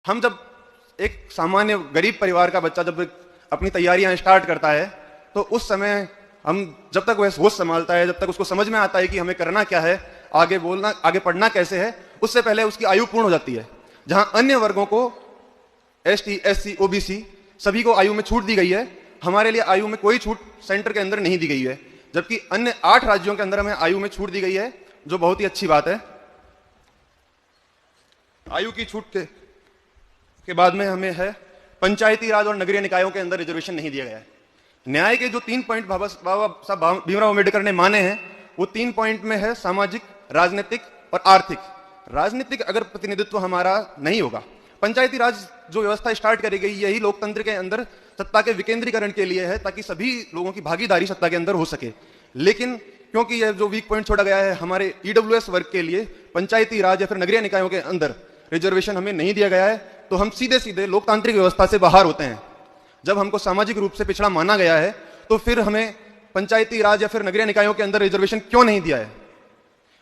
हम जब एक सामान्य गरीब परिवार का बच्चा जब अपनी तैयारियां स्टार्ट करता है तो उस समय हम जब तक वह होश संभालता है, जब तक उसको समझ में आता है कि हमें करना क्या है, आगे बोलना, आगे पढ़ना कैसे है, उससे पहले उसकी आयु पूर्ण हो जाती है। जहां अन्य वर्गों को एसटी, एससी, ओबीसी सभी को आयु में छूट दी गई है, हमारे लिए आयु में कोई छूट सेंटर के अंदर नहीं दी गई है, जबकि अन्य 8 राज्यों के अंदर हमें आयु में छूट दी गई है, जो बहुत ही अच्छी बात है। आयु की छूट के बाद में हमें है पंचायती राज और नगरीय निकायों के अंदर रिजर्वेशन नहीं दिया गया है। न्याय के जो 3 पॉइंट बाबा साहब भीमराव अम्बेडकर ने माने हैं, वो 3 पॉइंट में है सामाजिक, राजनीतिक और आर्थिक। राजनीतिक अगर प्रतिनिधित्व हमारा नहीं होगा, पंचायती राज जो व्यवस्था स्टार्ट करी गई, यही लोकतंत्र के अंदर सत्ता के विकेंद्रीकरण के लिए है, ताकि सभी लोगों की भागीदारी सत्ता के अंदर हो सके। लेकिन क्योंकि यह जो वीक पॉइंट छोड़ा गया है, हमारे ईडब्ल्यूएस वर्ग के लिए पंचायती राज या फिर नगरीय निकायों के अंदर रिजर्वेशन हमें नहीं दिया गया है, तो हम सीधे सीधे लोकतांत्रिक व्यवस्था से बाहर होते हैं। जब हमको सामाजिक रूप से पिछड़ा माना गया है, तो फिर हमें पंचायती राज या फिर नगरीय निकायों के अंदर रिजर्वेशन क्यों नहीं दिया है?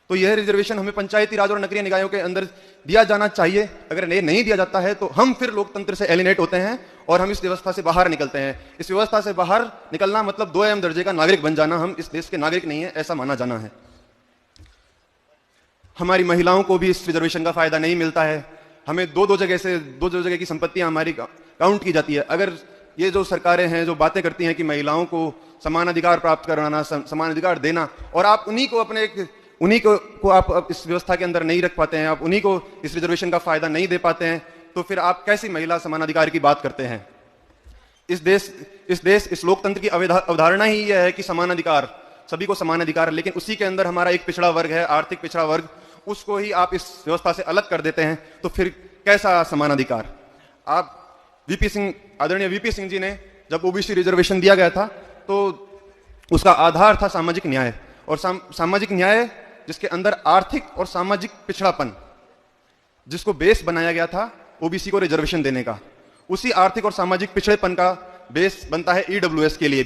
तो यह रिजर्वेशन हमें पंचायती राज और नगरीय निकायों के अंदर दिया जाना चाहिए। अगर ये नहीं दिया जाता है तो हम फिर लोकतंत्र से एलिनेट होते हैं और हम इस व्यवस्था से बाहर निकलते हैं। इस व्यवस्था से बाहर निकलना मतलब 2M दर्जे का नागरिक बन जाना। हम इस देश के नागरिक नहीं है, ऐसा माना जाना है। हमारी महिलाओं को भी इस रिजर्वेशन का फायदा नहीं मिलता है। हमें दो जगह की संपत्तियां हमारी काउंट की जाती है। अगर ये जो सरकारें हैं जो बातें करती हैं कि महिलाओं को समान अधिकार प्राप्त कराना, समान अधिकार देना, और आप उन्हीं को आप इस व्यवस्था के अंदर नहीं रख पाते हैं, आप उन्हीं को इस रिजर्वेशन का फायदा नहीं दे पाते हैं, तो फिर आप कैसी महिला समान अधिकार की बात करते हैं? इस लोकतंत्र की अवधारणा ही यह है कि समान अधिकार, सभी को समान अधिकार, लेकिन उसी के अंदर हमारा एक पिछड़ा वर्ग है, आर्थिक पिछड़ा वर्ग, उसको ही आप इस व्यवस्था से अलग कर देते हैं, तो फिर कैसा समान अधिकार? आप आदरणीय वीपी सिंह जी ने जब ओबीसी रिजर्वेशन दिया गया था तो उसका आधार था सामाजिक न्याय, और सामाजिक न्याय जिसके अंदर आर्थिक और सामाजिक पिछड़ापन, जिसको बेस बनाया गया था ओबीसी को रिजर्वेशन देने का, उसी आर्थिक और सामाजिक पिछड़ेपन का बेस बनता है ईडब्ल्यूएस के लिए।